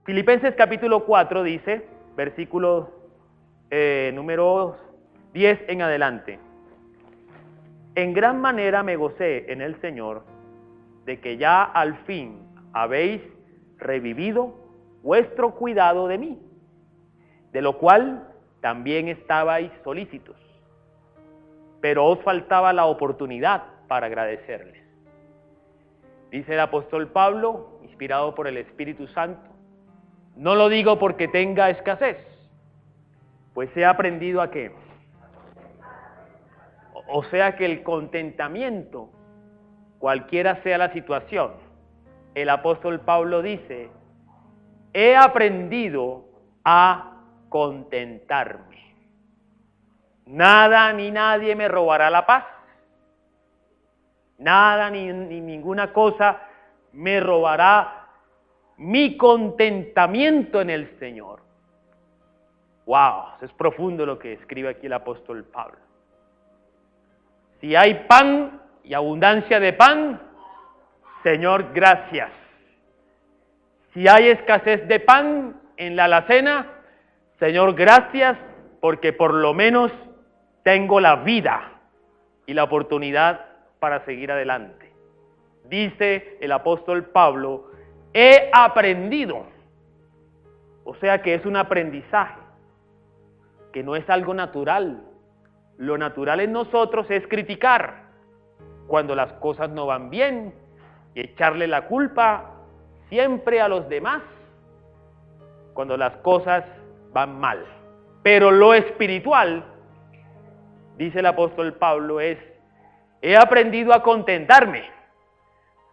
Filipenses capítulo 4 dice, versículo número 10 en adelante. En gran manera me gocé en el Señor de que ya al fin habéis revivido vuestro cuidado de mí, de lo cual también estabais solícitos, pero os faltaba la oportunidad para agradecerles. Dice el apóstol Pablo, inspirado por el Espíritu Santo, no lo digo porque tenga escasez, pues he aprendido a qué. O sea que el contentamiento, cualquiera sea la situación, el apóstol Pablo dice, he aprendido a contentarme. Nada ni nadie me robará la paz. Nada ni ninguna cosa me robará mi contentamiento en el Señor. ¡Wow! Es profundo lo que escribe aquí el apóstol Pablo. Si hay pan y abundancia de pan, Señor, gracias. Si hay escasez de pan en la alacena, Señor, gracias, porque por lo menos tengo la vida y la oportunidad para seguir adelante. Dice el apóstol Pablo, he aprendido. O sea que es un aprendizaje, que no es algo natural. Lo natural en nosotros es criticar cuando las cosas no van bien y echarle la culpa siempre a los demás cuando las cosas van mal. Pero lo espiritual, dice el apóstol Pablo, es, he aprendido a contentarme,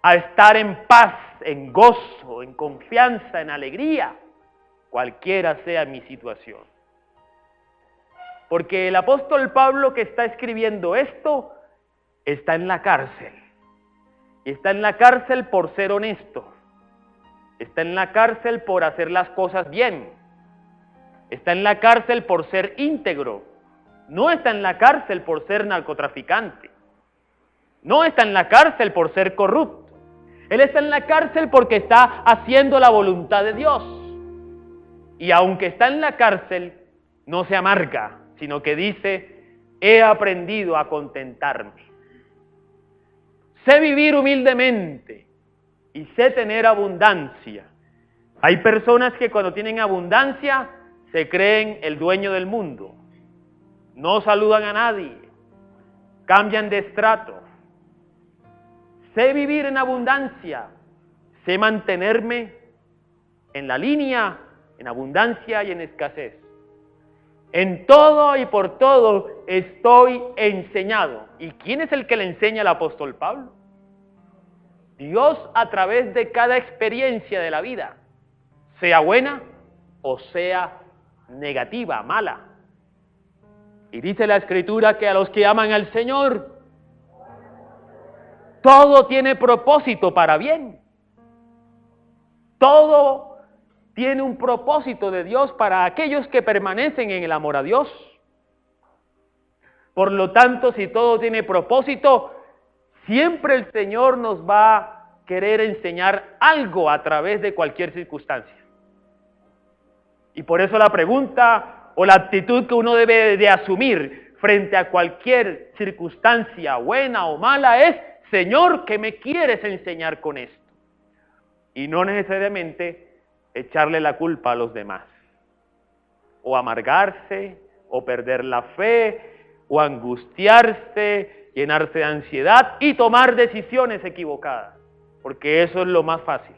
a estar en paz, en gozo, en confianza, en alegría, cualquiera sea mi situación. Porque el apóstol Pablo que está escribiendo esto, está en la cárcel. Y está en la cárcel por ser honesto. Está en la cárcel por hacer las cosas bien. Está en la cárcel por ser íntegro. No está en la cárcel por ser narcotraficante. No está en la cárcel por ser corrupto. Él está en la cárcel porque está haciendo la voluntad de Dios. Y aunque está en la cárcel, no se amarga, sino que dice, he aprendido a contentarme. Sé vivir humildemente y sé tener abundancia. Hay personas que cuando tienen abundancia se creen el dueño del mundo. No saludan a nadie, cambian de estrato. Sé vivir en abundancia, sé mantenerme en la línea, en abundancia y en escasez. En todo y por todo estoy enseñado. ¿Y quién es el que le enseña al apóstol Pablo? Dios a través de cada experiencia de la vida, sea buena o sea negativa, mala. Y dice la Escritura que a los que aman al Señor, todo tiene propósito para bien. Todo tiene un propósito de Dios para aquellos que permanecen en el amor a Dios. Por lo tanto, si todo tiene propósito, siempre el Señor nos va a querer enseñar algo a través de cualquier circunstancia. Y por eso la pregunta o la actitud que uno debe de asumir frente a cualquier circunstancia, buena o mala, es, Señor, ¿qué me quieres enseñar con esto? Y no necesariamente echarle la culpa a los demás, o amargarse, o perder la fe, o angustiarse, llenarse de ansiedad y tomar decisiones equivocadas, porque eso es lo más fácil.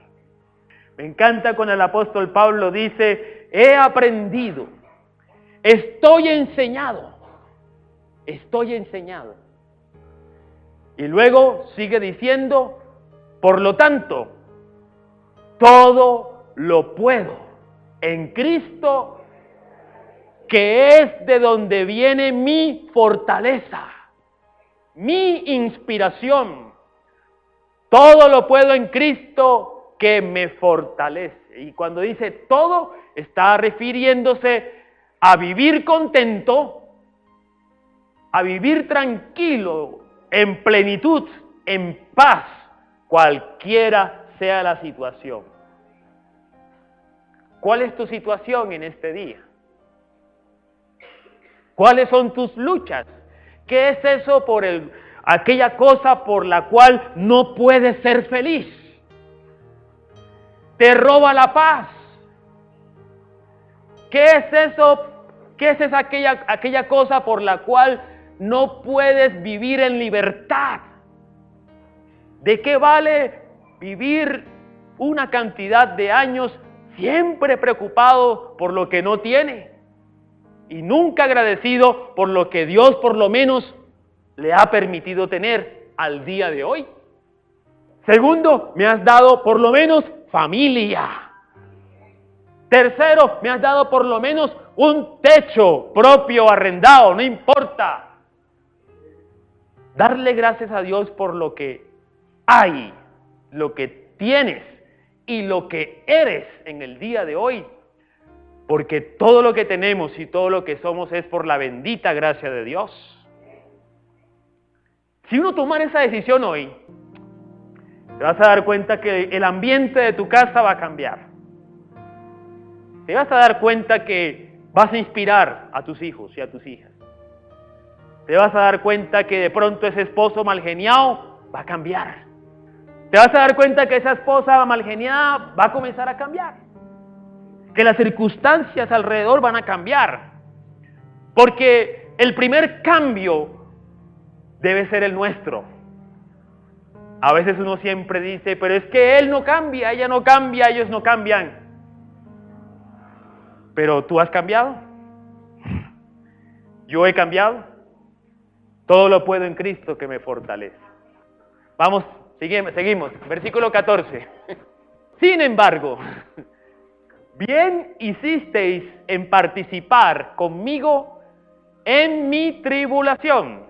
Me encanta cuando el apóstol Pablo dice, he aprendido, estoy enseñado. Y luego sigue diciendo, por lo tanto, todo lo puedo en Cristo, que es de donde viene mi fortaleza, mi inspiración. Todo lo puedo en Cristo que me fortalece. Y cuando dice todo, está refiriéndose a vivir contento, a vivir tranquilo, en plenitud, en paz, cualquiera sea la situación. ¿Cuál es tu situación en este día? ¿Cuáles son tus luchas? ¿Qué es eso aquella cosa por la cual no puedes ser feliz? Te roba la paz. ¿Qué es eso? ¿Qué es aquella cosa por la cual no puedes vivir en libertad? ¿De qué vale vivir una cantidad de años siempre preocupado por lo que no tiene y nunca agradecido por lo que Dios por lo menos le ha permitido tener al día de hoy? Segundo, me has dado por lo menos familia. Tercero, me has dado por lo menos un techo propio, arrendado, no importa. Darle gracias a Dios por lo que hay, lo que tienes y lo que eres en el día de hoy. Porque todo lo que tenemos y todo lo que somos es por la bendita gracia de Dios. Si uno tomara esa decisión hoy, te vas a dar cuenta que el ambiente de tu casa va a cambiar. Te vas a dar cuenta que vas a inspirar a tus hijos y a tus hijas. Te vas a dar cuenta que de pronto ese esposo malgeniado va a cambiar. Te vas a dar cuenta que esa esposa malgeniada va a comenzar a cambiar. Que las circunstancias alrededor van a cambiar. Porque el primer cambio debe ser el nuestro. A veces uno siempre dice, pero es que él no cambia, ella no cambia, ellos no cambian. Pero tú has cambiado. Yo he cambiado. Todo lo puedo en Cristo que me fortalece. Vamos, seguimos. Versículo 14. Sin embargo, bien hicisteis en participar conmigo en mi tribulación.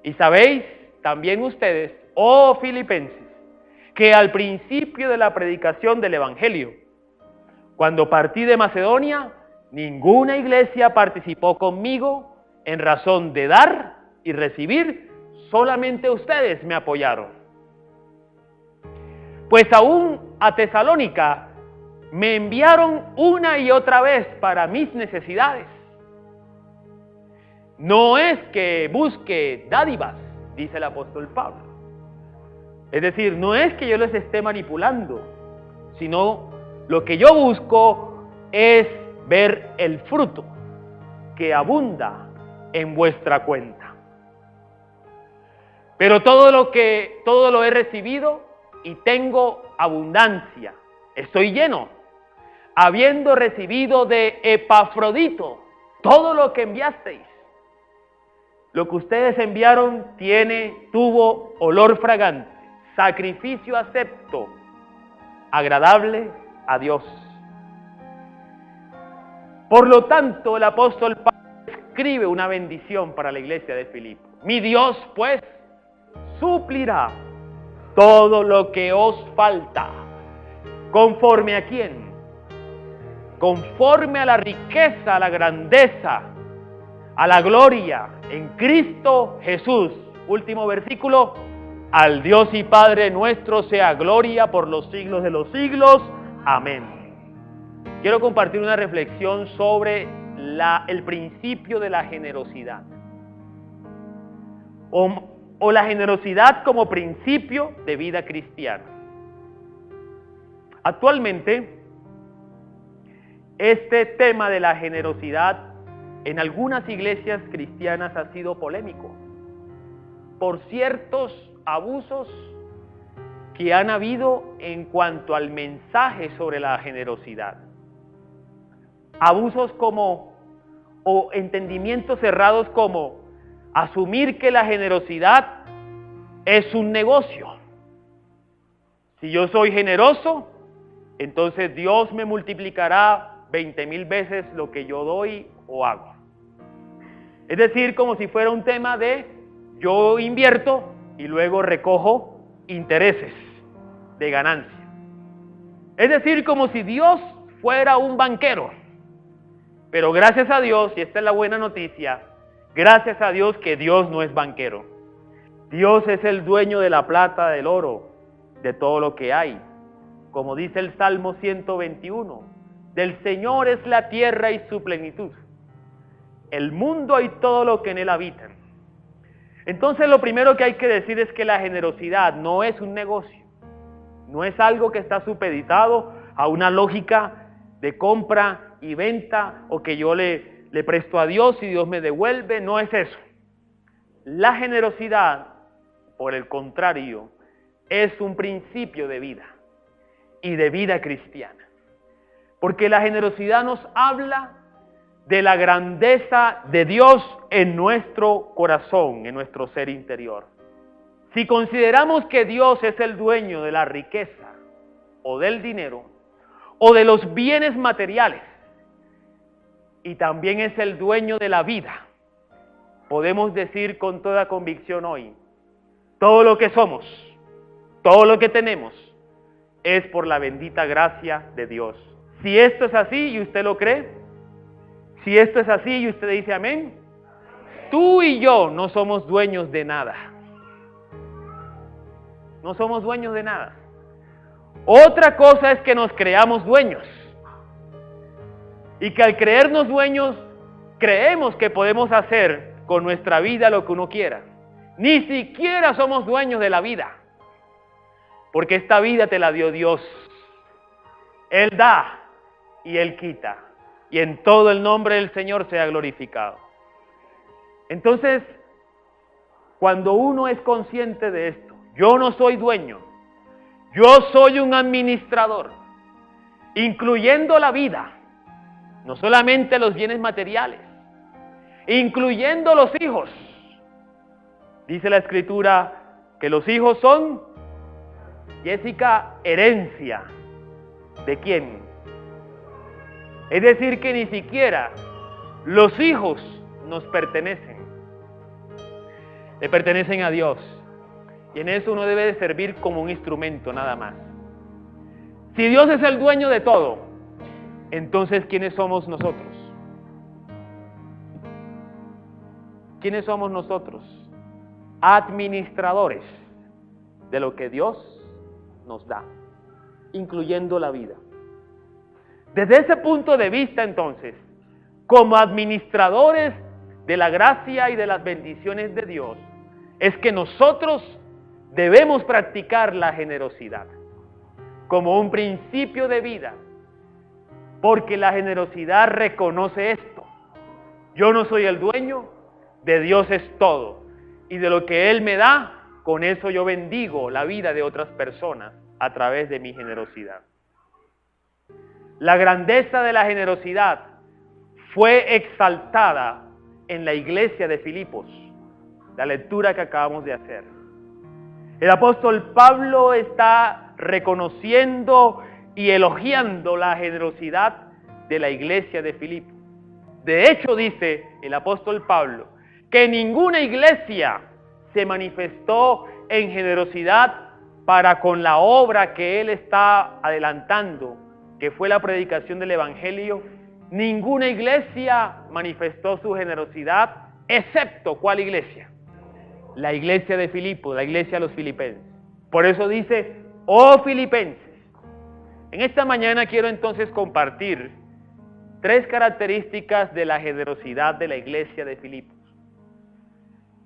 Y sabéis también ustedes, oh filipenses, que al principio de la predicación del Evangelio, cuando partí de Macedonia, ninguna iglesia participó conmigo en razón de dar y recibir, solamente ustedes me apoyaron. Pues aún a Tesalónica me enviaron una y otra vez para mis necesidades. No es que busque dádivas, dice el apóstol Pablo. Es decir, no es que yo les esté manipulando, sino lo que yo busco es ver el fruto que abunda en vuestra cuenta. Pero todo lo he recibido y tengo abundancia. Estoy lleno, habiendo recibido de Epafrodito todo lo que enviasteis. Lo que ustedes enviaron tuvo olor fragante, sacrificio acepto, agradable a Dios. Por lo tanto, el apóstol Pablo escribe una bendición para la iglesia de Filipo. Mi Dios, pues, suplirá todo lo que os falta. ¿Conforme a quién? Conforme a la riqueza, a la grandeza, a la gloria en Cristo Jesús. Último versículo. Al Dios y Padre nuestro sea gloria por los siglos de los siglos. Amén. Quiero compartir una reflexión sobre el principio de la generosidad. O la generosidad como principio de vida cristiana. Actualmente, este tema de la generosidad en algunas iglesias cristianas ha sido polémico por ciertos abusos que han habido en cuanto al mensaje sobre la generosidad. Abusos o entendimientos cerrados como asumir que la generosidad es un negocio. Si yo soy generoso, entonces Dios me multiplicará 20,000 veces lo que yo doy o hago. Es decir, como si fuera un tema de yo invierto y luego recojo intereses de ganancia. Es decir, como si Dios fuera un banquero. Pero gracias a Dios, y esta es la buena noticia, gracias a Dios que Dios no es banquero. Dios es el dueño de la plata, del oro, de todo lo que hay. como dice el Salmo 121, del Señor es la tierra y su plenitud, el mundo y todo lo que en él habitan. Entonces lo primero que hay que decir es que la generosidad no es un negocio, no es algo que está supeditado a una lógica de compra y venta, o que yo le presto a Dios y Dios me devuelve. No es eso. La generosidad, por el contrario, es un principio de vida y de vida cristiana. Porque la generosidad nos habla de la grandeza de Dios en nuestro corazón, en nuestro ser interior. Si consideramos que Dios es el dueño de la riqueza o del dinero o de los bienes materiales, y también es el dueño de la vida, podemos decir con toda convicción hoy, todo lo que somos, todo lo que tenemos, es por la bendita gracia de Dios. Si esto es así y usted lo cree, si esto es así y usted dice amén, tú y yo no somos dueños de nada. No somos dueños de nada. Otra cosa es que nos creamos dueños. Y que al creernos dueños, creemos que podemos hacer con nuestra vida lo que uno quiera. Ni siquiera somos dueños de la vida. Porque esta vida te la dio Dios. Él da y Él quita. Y en todo el nombre del Señor sea glorificado. Entonces, cuando uno es consciente de esto, yo no soy dueño, yo soy un administrador, incluyendo la vida, no solamente los bienes materiales, incluyendo los hijos. Dice la Escritura que los hijos son, Jessica, herencia. ¿De quién? Es decir, que ni siquiera los hijos nos pertenecen. Le pertenecen a Dios. Y en eso uno debe de servir como un instrumento nada más. Si Dios es el dueño de todo, entonces ¿quiénes somos nosotros? ¿Quiénes somos nosotros? Administradores de lo que Dios nos da, incluyendo la vida. Desde ese punto de vista, entonces, como administradores de la gracia y de las bendiciones de Dios, es que nosotros debemos practicar la generosidad como un principio de vida, porque la generosidad reconoce esto: yo no soy el dueño, de Dios es todo, y de lo que Él me da, con eso yo bendigo la vida de otras personas a través de mi generosidad. La grandeza de la generosidad fue exaltada en la iglesia de Filipos, la lectura que acabamos de hacer. El apóstol Pablo está reconociendo y elogiando la generosidad de la iglesia de Filipos. De hecho, dice el apóstol Pablo que ninguna iglesia se manifestó en generosidad para con la obra que él está adelantando, que fue la predicación del Evangelio. Ninguna iglesia manifestó su generosidad, excepto ¿cuál iglesia? La iglesia de Filipos, la iglesia de los filipenses. Por eso dice, oh filipenses. En esta mañana quiero entonces compartir 3 características de la generosidad de la iglesia de Filipos,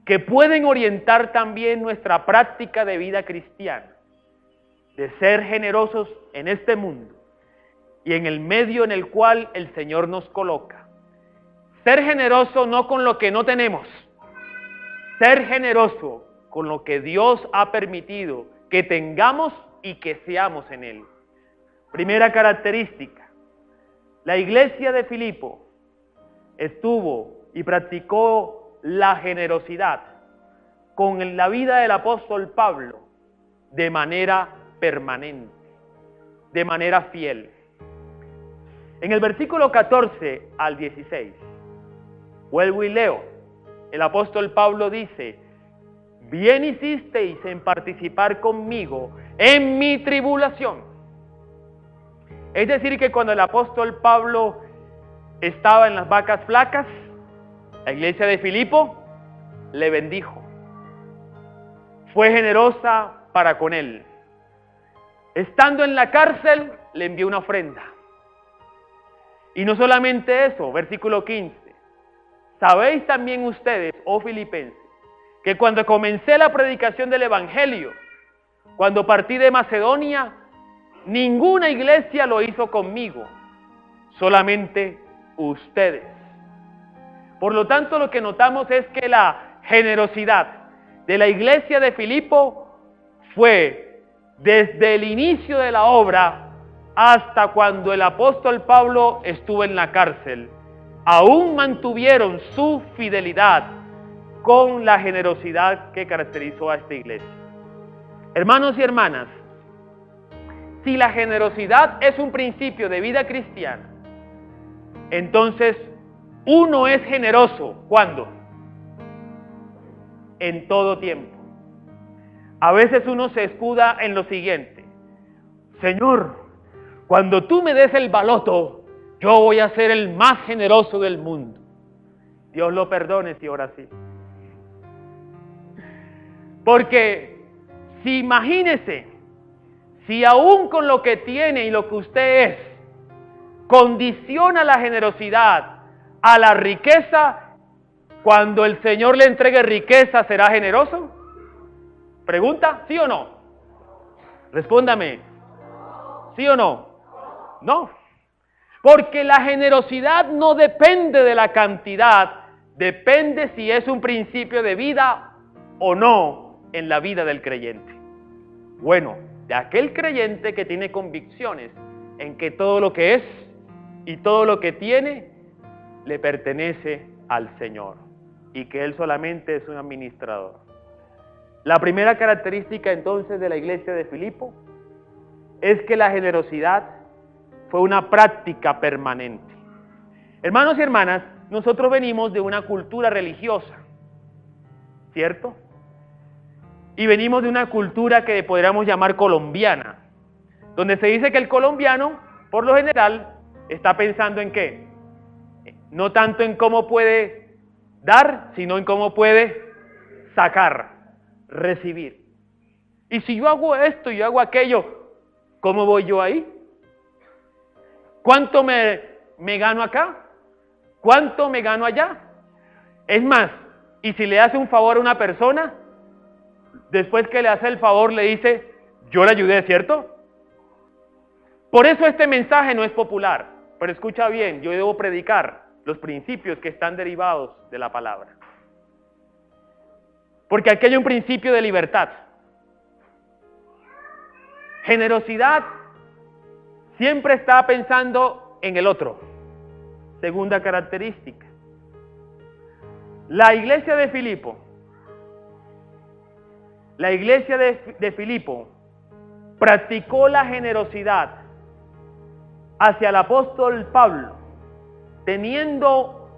que pueden orientar también nuestra práctica de vida cristiana, de ser generosos en este mundo y en el medio en el cual el Señor nos coloca. Ser generoso no con lo que no tenemos, ser generoso con lo que Dios ha permitido que tengamos y que seamos en Él. Primera característica, la iglesia de Filipo estuvo y practicó la generosidad con la vida del apóstol Pablo de manera permanente, de manera fiel. En el versículo 14 al 16, vuelvo y leo, el apóstol Pablo dice, bien hicisteis en participar conmigo en mi tribulación. Es decir, que cuando el apóstol Pablo estaba en las vacas flacas, la iglesia de Filipo le bendijo. Fue generosa para con él. Estando en la cárcel, le envió una ofrenda. Y no solamente eso, versículo 15. Sabéis también ustedes, oh filipenses, que cuando comencé la predicación del Evangelio, cuando partí de Macedonia, ninguna iglesia lo hizo conmigo, solamente ustedes. Por lo tanto, lo que notamos es que la generosidad de la iglesia de Filipo fue desde el inicio de la obra hasta cuando el apóstol Pablo estuvo en la cárcel. Aún mantuvieron su fidelidad con la generosidad que caracterizó a esta iglesia. Hermanos y hermanas, si la generosidad es un principio de vida cristiana, entonces uno es generoso. ¿Cuándo? En todo tiempo. A veces uno se escuda en lo siguiente: Señor, cuando tú me des el baloto, yo voy a ser el más generoso del mundo. Dios lo perdone si ora así. Porque si imagínese, si aún con lo que tiene y lo que usted es, condiciona la generosidad a la riqueza, cuando el Señor le entregue riqueza, ¿será generoso? ¿Pregunta? ¿Sí o no? Respóndame. ¿Sí o no? No. Porque la generosidad no depende de la cantidad, depende si es un principio de vida o no en la vida del creyente. Bueno, de aquel creyente que tiene convicciones en que todo lo que es y todo lo que tiene le pertenece al Señor y que Él solamente es un administrador. La primera característica entonces de la iglesia de Filipo es que la generosidad fue una práctica permanente. Hermanos y hermanas, nosotros venimos de una cultura religiosa, ¿cierto? Y venimos de una cultura que podríamos llamar colombiana, donde se dice que el colombiano, por lo general, está pensando en ¿qué? No tanto en cómo puede dar, sino en cómo puede sacar, recibir. Y si yo hago esto y yo hago aquello, ¿cómo voy yo ahí? ¿Cuánto me gano acá? ¿Cuánto me gano allá? Es más, y si le hace un favor a una persona, después que le hace el favor le dice, yo le ayudé, ¿cierto? Por eso este mensaje no es popular, pero escucha bien, yo debo predicar los principios que están derivados de la palabra. Porque aquí hay un principio de libertad. Generosidad siempre está pensando en el otro. Segunda característica. La iglesia de Filipo, practicó la generosidad hacia el apóstol Pablo, teniendo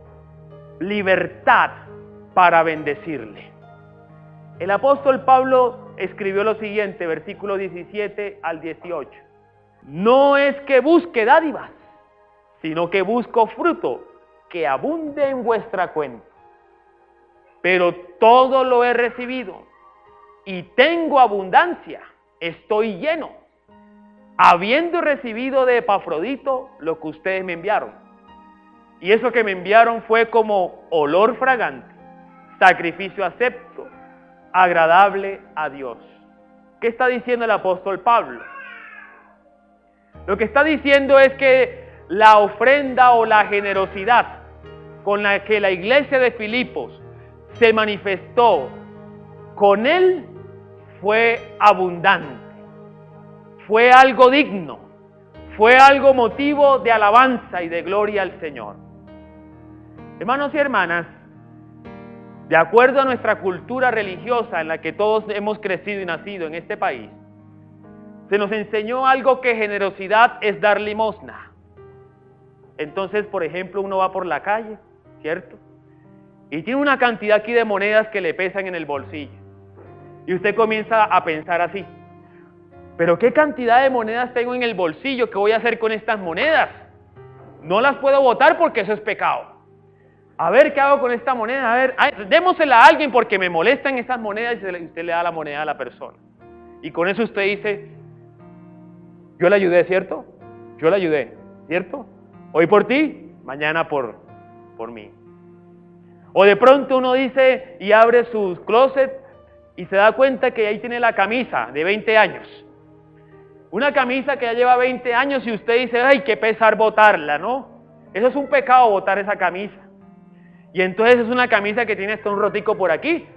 libertad para bendecirle. El apóstol Pablo escribió lo siguiente, versículo 17 al 18. No es que busque dádivas, sino que busco fruto que abunde en vuestra cuenta. Pero todo lo he recibido y tengo abundancia, estoy lleno, habiendo recibido de Epafrodito lo que ustedes me enviaron. Y eso que me enviaron fue como olor fragante, sacrificio acepto, agradable a Dios. ¿Qué está diciendo el apóstol Pablo? Lo que está diciendo es que la ofrenda o la generosidad con la que la iglesia de Filipos se manifestó con él fue abundante, fue algo digno, fue algo motivo de alabanza y de gloria al Señor. Hermanos y hermanas, de acuerdo a nuestra cultura religiosa en la que todos hemos crecido y nacido en este país, se nos enseñó algo que generosidad es dar limosna. Entonces, por ejemplo, uno va por la calle, ¿cierto? Y tiene una cantidad aquí de monedas que le pesan en el bolsillo. Y usted comienza a pensar así, ¿pero qué cantidad de monedas tengo en el bolsillo? ¿Qué voy a hacer con estas monedas? No las puedo botar porque eso es pecado. A ver, ¿qué hago con esta moneda? A ver, démosela a alguien porque me molestan estas monedas, y usted le da la moneda a la persona. Y con eso usted dice, Yo le ayudé, ¿cierto? Yo le ayudé, ¿cierto? Hoy por ti, mañana por mí. O de pronto uno dice y abre sus closets y se da cuenta que ahí tiene la camisa de 20 años. Una camisa que ya lleva 20 años y usted dice, ay, qué pesar botarla, ¿no? Eso es un pecado botar esa camisa. Y entonces es una camisa que tiene hasta un rotico por aquí.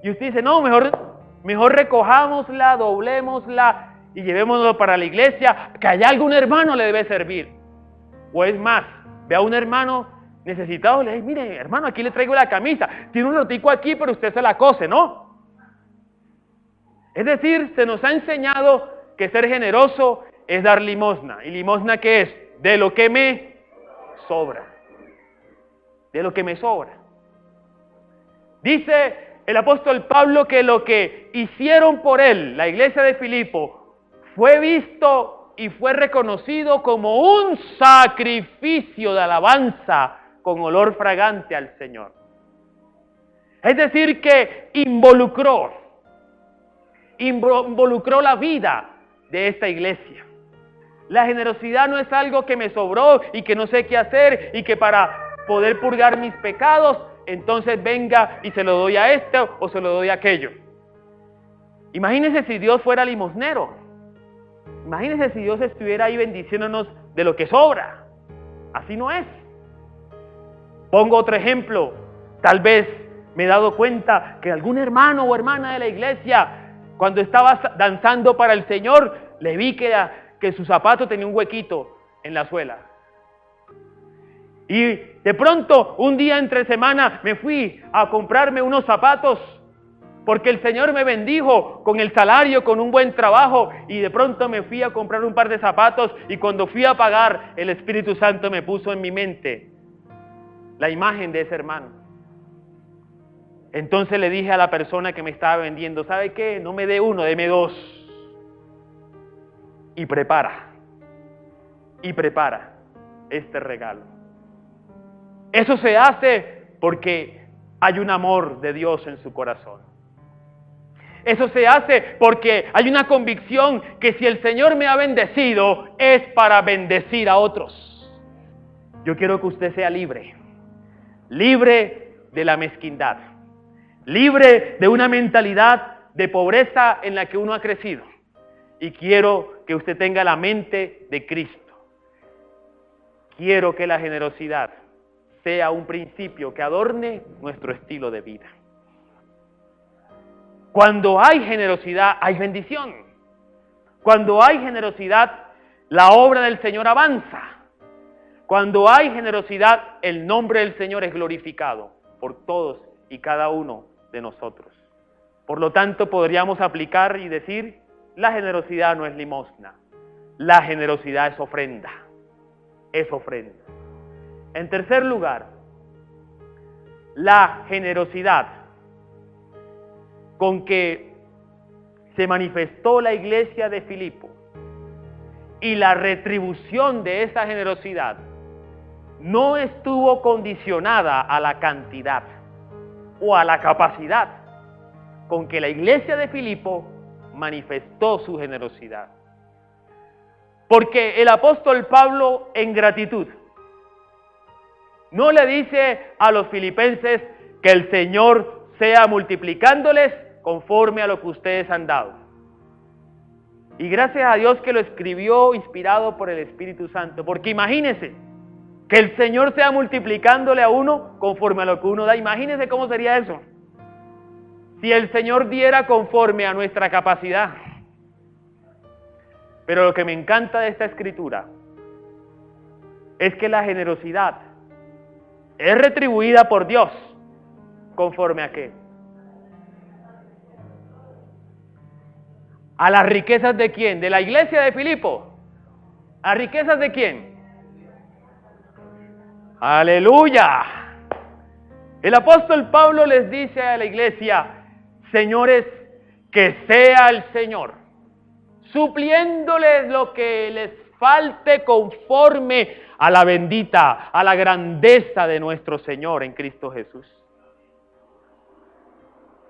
Y usted dice, no, mejor recojámosla, doblémosla y llevémoslo para la iglesia, que allá algún hermano le debe servir. O es más, ve a un hermano necesitado y le dice, mire, hermano, aquí le traigo la camisa. Tiene un rotico aquí, pero usted se la cose, ¿no? Es decir, se nos ha enseñado que ser generoso es dar limosna. ¿Y limosna qué es? De lo que me sobra. De lo que me sobra. Dice el apóstol Pablo que lo que hicieron por él, la iglesia de Filipo, fue visto y fue reconocido como un sacrificio de alabanza con olor fragante al Señor. Es decir, que involucró la vida de esta iglesia. La generosidad no es algo que me sobró y que no sé qué hacer y que para poder purgar mis pecados, entonces venga y se lo doy a este o se lo doy a aquello. Imagínense si Dios fuera limosnero. Imagínense si Dios estuviera ahí bendiciéndonos de lo que sobra. Así no es. Pongo otro ejemplo. Tal vez me he dado cuenta que algún hermano o hermana de la iglesia, cuando estaba danzando para el Señor, le vi que su zapato tenía un huequito en la suela. Y de pronto, un día entre semana, me fui a comprarme unos zapatos, porque el Señor me bendijo con el salario, con un buen trabajo, y de pronto me fui a comprar un par de zapatos, y cuando fui a pagar, el Espíritu Santo me puso en mi mente la imagen de ese hermano. Entonces le dije a la persona que me estaba vendiendo, ¿sabe qué? No me dé uno, deme dos. Y prepara este regalo. Eso se hace porque hay un amor de Dios en su corazón. Eso se hace porque hay una convicción que si el Señor me ha bendecido es para bendecir a otros. Yo quiero que usted sea libre de la mezquindad, libre de una mentalidad de pobreza en la que uno ha crecido. Y quiero que usted tenga la mente de Cristo. Quiero que la generosidad sea un principio que adorne nuestro estilo de vida. Cuando hay generosidad, hay bendición. Cuando hay generosidad, la obra del Señor avanza. Cuando hay generosidad, el nombre del Señor es glorificado por todos y cada uno de nosotros. Por lo tanto, podríamos aplicar y decir, la generosidad no es limosna, la generosidad es ofrenda. Es ofrenda. En tercer lugar, la generosidad con que se manifestó la iglesia de Filipo y la retribución de esa generosidad no estuvo condicionada a la cantidad o a la capacidad con que la iglesia de Filipo manifestó su generosidad. Porque el apóstol Pablo, en gratitud, no le dice a los filipenses que el Señor sea multiplicándoles conforme a lo que ustedes han dado. Y gracias a Dios que lo escribió inspirado por el Espíritu Santo, porque imagínense que el Señor sea multiplicándole a uno conforme a lo que uno da. Imagínense cómo sería eso. Si el Señor diera conforme a nuestra capacidad. Pero lo que me encanta de esta escritura es que la generosidad es retribuida por Dios. ¿Conforme a qué? ¿A las riquezas de quién? ¿De la iglesia de Filipo? ¿A riquezas de quién? ¡Aleluya! El apóstol Pablo les dice a la iglesia, señores, que sea el Señor supliéndoles lo que les falte conforme a la bendita, a la grandeza de nuestro Señor en Cristo Jesús.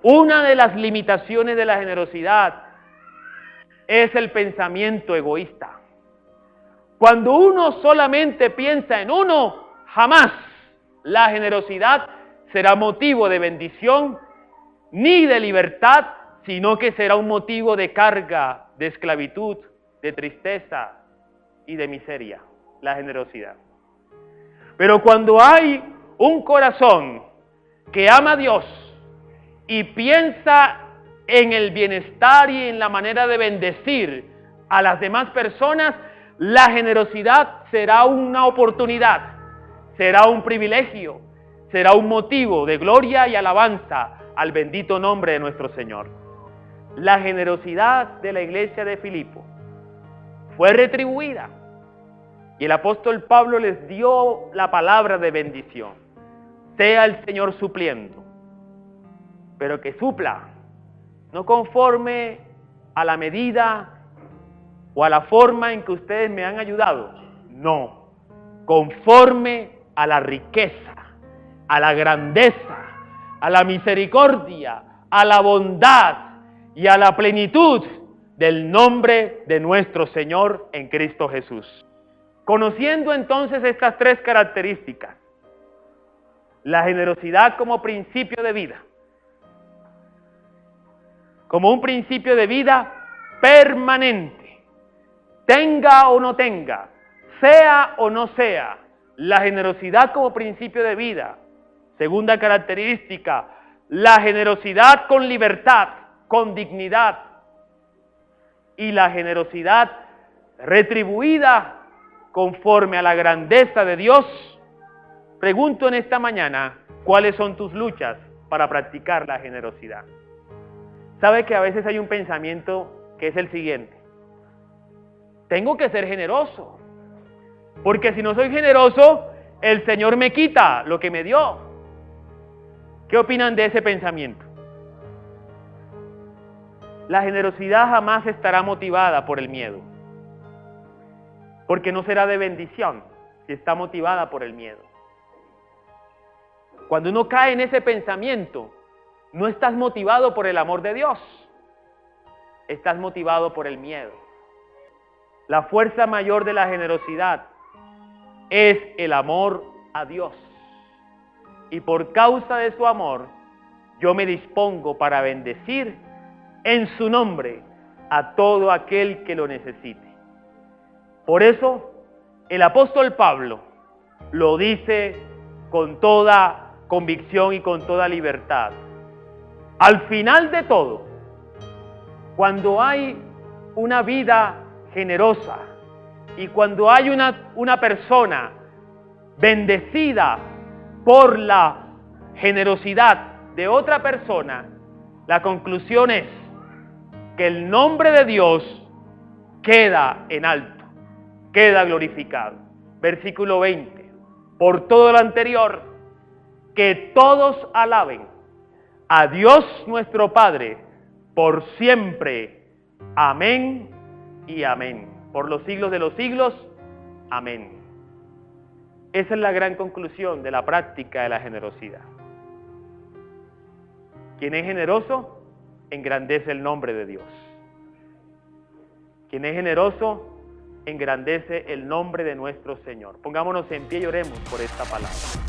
Una de las limitaciones de la generosidad es el pensamiento egoísta. Cuando uno solamente piensa en uno, jamás la generosidad será motivo de bendición ni de libertad, sino que será un motivo de carga, de esclavitud, de tristeza y de miseria, la generosidad. Pero cuando hay un corazón que ama a Dios y piensa en el bienestar y en la manera de bendecir a las demás personas, la generosidad será una oportunidad, será un privilegio, será un motivo de gloria y alabanza al bendito nombre de nuestro Señor. La generosidad de la iglesia de Filipo fue retribuida y el apóstol Pablo les dio la palabra de bendición. Sea el Señor supliendo, pero que supla, no conforme a la medida o a la forma en que ustedes me han ayudado, no, conforme a la riqueza, a la grandeza, a la misericordia, a la bondad y a la plenitud del nombre de nuestro Señor en Cristo Jesús. Conociendo entonces estas tres características, la generosidad como principio de vida, como un principio de vida permanente, tenga o no tenga, sea o no sea, la generosidad como principio de vida. Segunda característica, la generosidad con libertad, con dignidad, y la generosidad retribuida conforme a la grandeza de Dios. Pregunto en esta mañana, ¿cuáles son tus luchas para practicar la generosidad? ¿Sabe que a veces hay un pensamiento que es el siguiente? Tengo que ser generoso, porque si no soy generoso, el Señor me quita lo que me dio. ¿Qué opinan de ese pensamiento? La generosidad jamás estará motivada por el miedo, porque no será de bendición si está motivada por el miedo. Cuando uno cae en ese pensamiento, no estás motivado por el amor de Dios, estás motivado por el miedo. La fuerza mayor de la generosidad es el amor a Dios. Y por causa de su amor, yo me dispongo para bendecir en su nombre a todo aquel que lo necesite. Por eso, el apóstol Pablo lo dice con toda convicción y con toda libertad. Al final de todo, cuando hay una vida generosa y cuando hay una persona bendecida por la generosidad de otra persona, la conclusión es que el nombre de Dios queda en alto, queda glorificado. Versículo 20. Por todo lo anterior, que todos alaben a Dios nuestro Padre por siempre. Amén y amén. Por los siglos de los siglos. Amén. Esa es la gran conclusión de la práctica de la generosidad. Quien es generoso, engrandece el nombre de Dios. Quien es generoso, engrandece el nombre de nuestro Señor. Pongámonos en pie y oremos por esta palabra.